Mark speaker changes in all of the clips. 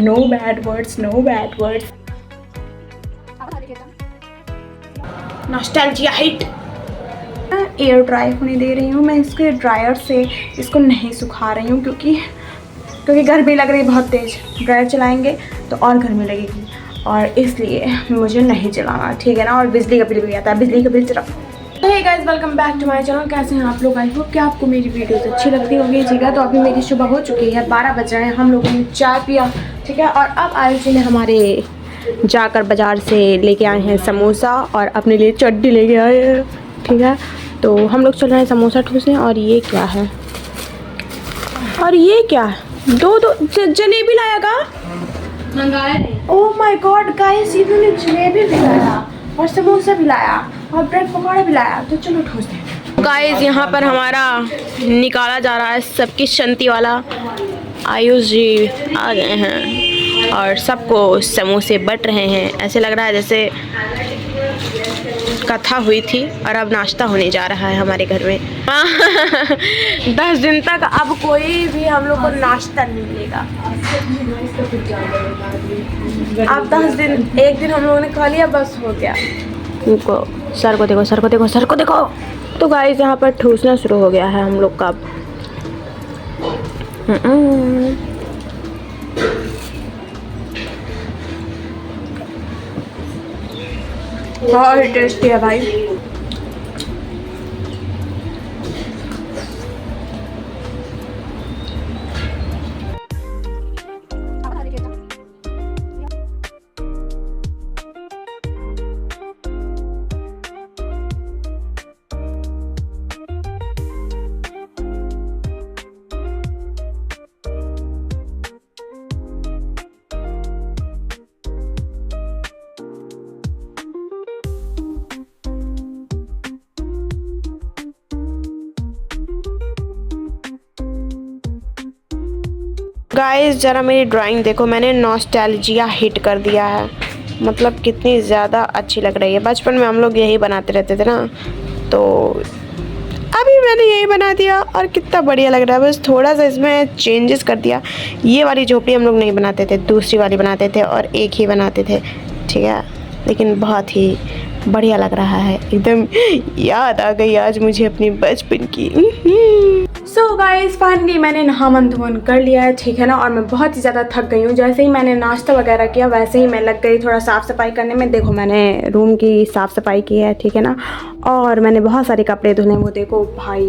Speaker 1: No bad words, no bad words. Nostalgia hit. Air dry होने दे रही हूँ मैं इसके ड्रायर से, इसको नहीं सुखा रही हूँ क्योंकि गर्मी लग रही है बहुत तेज़। ड्रायर चलाएंगे तो और गर्मी लगेगी और इसलिए मुझे नहीं चलाना, ठीक है ना। और बिजली का बिल भी आता है, बिजली का बिल चला। Hey guys, welcome back to my channel. कैसे हैं आप लोग? आई होप कि आपको मेरी वीडियोस अच्छी लगती होगी। ठीक है, तो अभी मेरी सुबह हो चुकी है, 12 बज रहे हैं। हम लोगों ने चाय पिया, ठीक है। और अब आयुष जी ने हमारे जाकर बाज़ार से लेके आए हैं समोसा और अपने लिए चटनी लेके आए हैं, ठीक है। तो हम लोग चल रहे हैं समोसा ठूसने। और ये क्या है? और ये क्या है? दो जलेबी लाया का? ओह माय गॉड गाइस, इन्होंने जलेबी भी लाया और समोसा भी लाया और ब्रेड पकौड़ा भी लाया। तो चलो ठूसते हैं। गाइस, यहाँ पर हमारा निकाला जा रहा है सबकी शांति वाला। आयुष जी आ गए हैं और सबको समोसे बट रहे हैं। ऐसे लग रहा है जैसे कथा हुई थी और अब नाश्ता होने जा रहा है हमारे घर में। 10 दिन तक अब कोई भी हम लोग को नाश्ता नहीं मिलेगा। अब 10 दिन, एक दिन हम लोगों ने खा लिया, बस हो गया। उनको सर को देखो, सर को देखो, सर को देखो। तो गाइस, यहाँ पर ठूसना शुरू हो गया है हम लोग का। बहुत टेस्टी है भाई। गाइस, ज़रा मेरी ड्राइंग देखो, मैंने नॉस्टैल्जिया हिट कर दिया है। मतलब कितनी ज़्यादा अच्छी लग रही है। बचपन में हम लोग यही बनाते रहते थे ना, तो अभी मैंने यही बना दिया और कितना बढ़िया लग रहा है। बस थोड़ा सा इसमें चेंजेस कर दिया। ये वाली झोपड़ी हम लोग नहीं बनाते थे, दूसरी वाली बनाते थे और एक ही बनाते थे, ठीक है। लेकिन बहुत ही बढ़िया लग रहा है, एकदम याद आ गई आज मुझे अपनी बचपन की। सो गाइस, फाइनली मैंने नहा मन धोन कर लिया है, ठीक है ना। और मैं बहुत ही ज़्यादा थक गई हूँ। जैसे ही मैंने नाश्ता वगैरह किया वैसे ही मैं लग गई थोड़ा साफ़ सफाई करने में। देखो, मैंने रूम की साफ़ सफाई की है, ठीक है ना। और मैंने बहुत सारे कपड़े धुले। वो देखो भाई,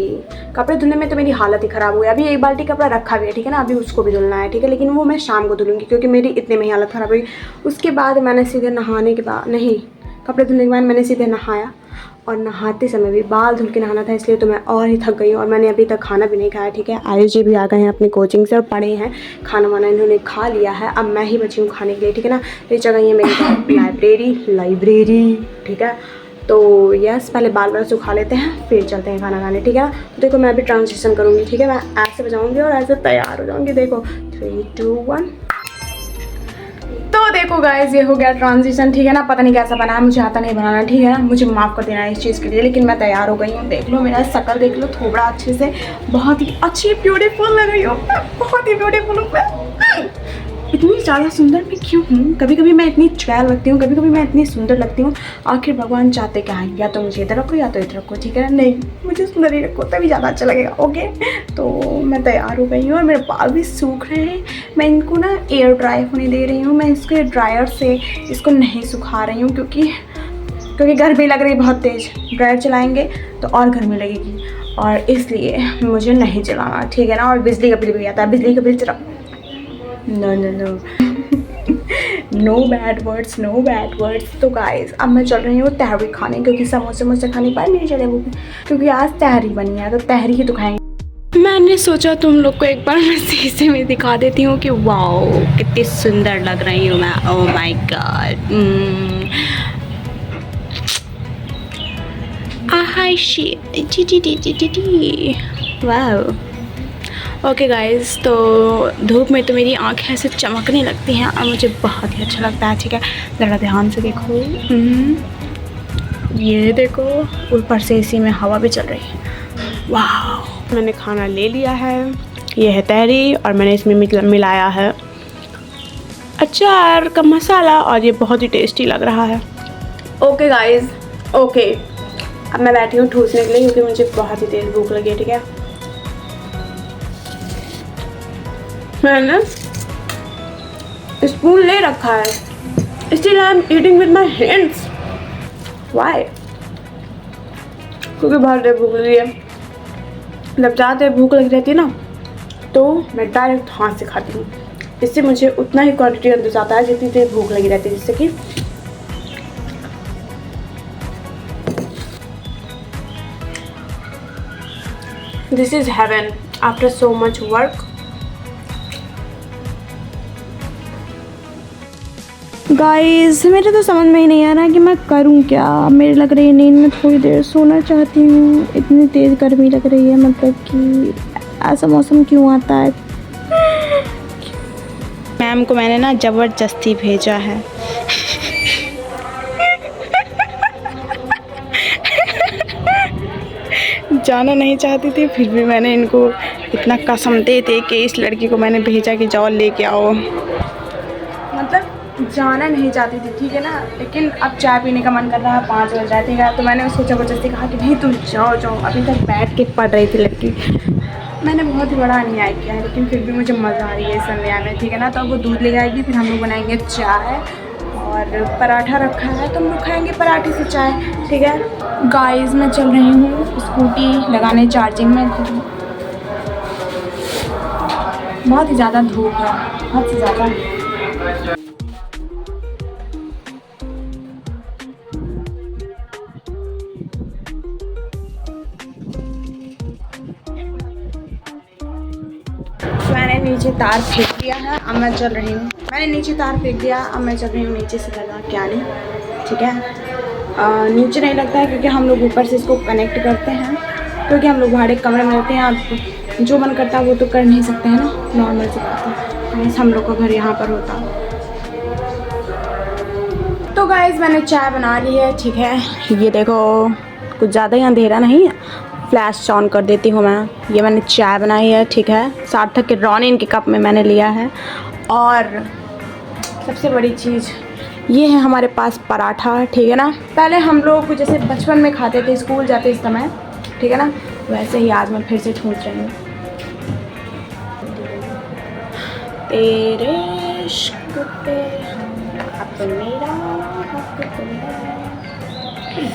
Speaker 1: कपड़े धुलने में तो मेरी हालत ही ख़राब हुई। अभी एक बाल्टी कपड़ा रखा भी है, ठीक है ना। अभी उसको भी धुलना है, ठीक है। लेकिन वो मैं शाम को धुलूँगी क्योंकि मेरी इतने में ही हालत ख़राब हुई। उसके बाद मैंने सीधे नहाने के बाद, नहीं, कपड़े धुलने के बाद मैंने सीधे नहाया। और नहाते समय भी बाल धुल के नहाना था, इसलिए तो मैं और ही थक गई हूँ। और मैंने अभी तक खाना भी नहीं खाया, ठीक है। आयुष जी भी आ गए हैं अपनी कोचिंग से और पढ़े हैं। खाना वाना इन्होंने खा लिया है। अब मैं ही बची हूँ खाने के लिए, ठीक है ना। ये जगह ये मेरी लाइब्रेरी, ठीक है। तो यस, पहले बाल सुखा लेते हैं, फिर चलते हैं खाना खाने, ठीक है ना। तो देखो, मैं अभी ट्रांजिशन करूँगी, ठीक है। मैं ऐसे बजाऊँगी और ऐसे तैयार हो जाऊँगी। देखो 3, 2, 1। तो देखो गाइस, ये हो गया ट्रांजिशन, ठीक है ना। पता नहीं कैसा बना है, मुझे आता नहीं बनाना, ठीक है ना। मुझे माफ़ कर देना है इस चीज़ के लिए। लेकिन मैं तैयार हो गई हूँ। देख लो मेरा शक्ल, देख लो थोड़ा अच्छे से। बहुत ही अच्छी ब्यूटीफुल लग रही हूँ, बहुत ही ब्यूटीफुल हूँ मैं। इतनी ज़्यादा सुंदर मैं क्यों हूँ? कभी कभी मैं इतनी चुड़ैल लगती हूँ, कभी कभी मैं इतनी सुंदर लगती हूँ। आखिर भगवान चाहते क्या है? या तो मुझे इधर रखो या तो इधर रखो, ठीक है। नहीं, मुझे सुंदर ही रखो, तभी ज़्यादा अच्छा लगेगा, ओके। तो मैं तैयार हो गई हूँ और मेरे बाल भी सूख रहे हैं। मैं इनको ना एयर ड्राई होने दे रही हूँ। मैं इसके ड्रायर से इसको नहीं सुखा रही हूँ क्योंकि गर्मी लग रही है बहुत तेज़। ड्रायर चलाएँगे तो और गर्मी लगेगी और इसलिए मुझे नहीं चलाना, ठीक है ना। और बिजली का बिल भी आता है, बिजली का बिल चला। No bad words, no bad words. तो गाइस, अब मैं चल रही हूँ तहरी खाने, क्योंकि समोसे खाने पर नहीं चले वो, क्योंकि आज तहरी बनी है तो तहरी ही तो खाएंगे। मैंने सोचा तुम लोग को एक बार मैं शीशे में दिखा देती हूँ कि वाओ कितनी सुंदर लग रही हूँ मैं। Oh my God, wow. Okay guys, तो धूप में तो मेरी आँखें ऐसे चमकने लगती हैं और मुझे बहुत ही अच्छा लगता है, ठीक है। ज़रा ध्यान से देखो, ये देखो, ऊपर से इसी में हवा भी चल रही है। वाह, मैंने खाना ले लिया है। ये है तहरी और मैंने इसमें मिलाया है अचार का मसाला और ये बहुत ही टेस्टी लग रहा है। ओके गाइस, ओके अब मैं बैठी हूँ ठूसने के लिए क्योंकि मुझे बहुत ही तेज भूख लगी है। ठीक है, मैंने स्पून ले रखा है, still I am eating with my hands. Why? क्योंकि बहुत देर भूख लगी है। जब ज़्यादा देर भूख लगी रहती है ना तो मैं डायरेक्ट हाथ से खाती हूँ। इससे मुझे उतना ही क्वांटिटी अंदर जाता है जितनी देर भूख लगी रहती है, जिससे कि this is heaven after so much work. Guys मेरे तो समझ में ही नहीं आ रहा कि मैं करूं क्या। मेरे लग रही है नींद में थोड़ी देर सोना चाहती हूँ। इतनी तेज़ गर्मी लग रही है, मतलब कि ऐसा मौसम क्यों आता है। मैम को मैंने ना ज़बरदस्ती भेजा है। जाना नहीं चाहती थी, फिर भी मैंने इनको इतना कसम दे कि इस लड़की को मैंने भेजा कि जाओ लेके आओ। मतलब जाना नहीं चाहती थी, ठीक है ना, लेकिन अब चाय पीने का मन कर रहा है, 5 बज रहे थे, तो मैंने उसको ज़बरदस्ती कहा कि नहीं तुम जाओ जाओ। अभी तक बैठ के पढ़ रही थी लड़की। मैंने बहुत ही बड़ा अन्याय किया है, लेकिन फिर भी मुझे मज़ा आ रही है इस अन्याय में। ठीक है ना, तो अब वो दूध ले आएगी, फिर हम लोग बनाएंगे चाय और पराठा रखा है तो हम लोग खाएंगे पराठे से चाय। ठीक है गाइस, मैं चल रही हूँ स्कूटी लगाने चार्जिंग में। बहुत ही ज़्यादा धूप है, बहुत ही ज़्यादा। मैंने नीचे तार फेंक दिया है, अब मैं चल रही हूँ। मैंने नीचे तार फेंक दिया, अब मैं चल रही हूँ नीचे से लगा के आने। ठीक है, नीचे नहीं लगता है क्योंकि हम लोग ऊपर से इसको कनेक्ट करते हैं, क्योंकि हम लोग भाड़े कमरे में रहते हैं। आप जो मन करता है वो तो कर नहीं सकते हैं ना, नॉर्मल सी बात है। हम लोग का घर यहाँ पर होता। तो गाइस मैंने चाय बना ली है। ठीक है, ये देखो कुछ ज़्यादा ही अंधेरा नहीं है, फ्लैश ऑन कर देती हूँ मैं। ये मैंने चाय बनाई है। ठीक है, सार्थक के रॉनिन के कप में मैंने लिया है। और सबसे बड़ी चीज़ ये है हमारे पास पराठा। ठीक है ना, पहले हम लोग जैसे बचपन में खाते थे स्कूल जाते इस समय, ठीक है ना, वैसे ही आज मैं फिर से ठूस रही हूँ। तेरे इश्क पे अब मेरा हक तो है।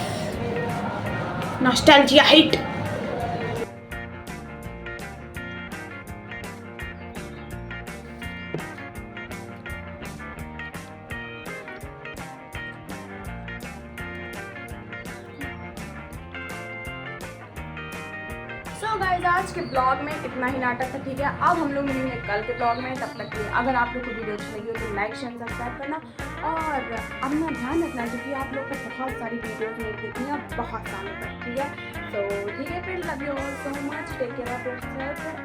Speaker 1: Nostalgia hit. सो गाइस आज के ब्लॉग में इतना ही नाटक था। ठीक है, अब हम लोग मिलेंगे कल के ब्लॉग में। तब तक के लिए अगर आप लोग को वीडियो अच्छी लगी हो तो लाइक शेयर सब्सक्राइब करना और अपना ध्यान रखना, क्योंकि आप लोग को बहुत सारी वीडियोस मेरी देखनी है बहुत सालों तक। ठीक है, तो ठीक है, फिर love you all so much, take care of yourself and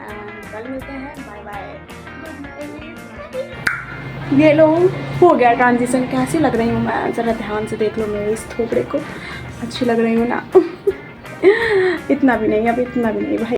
Speaker 1: कल मिलते हैं। Bye bye. ये लो हो गया ट्रांजिशन। कैसी लग रही हूँ मैं, ज़रा ध्यान से देख लो मेरे इस थोपड़े को। अच्छी लग रही हूँ ना? इतना भी नहीं, अब इतना भी नहीं भाई।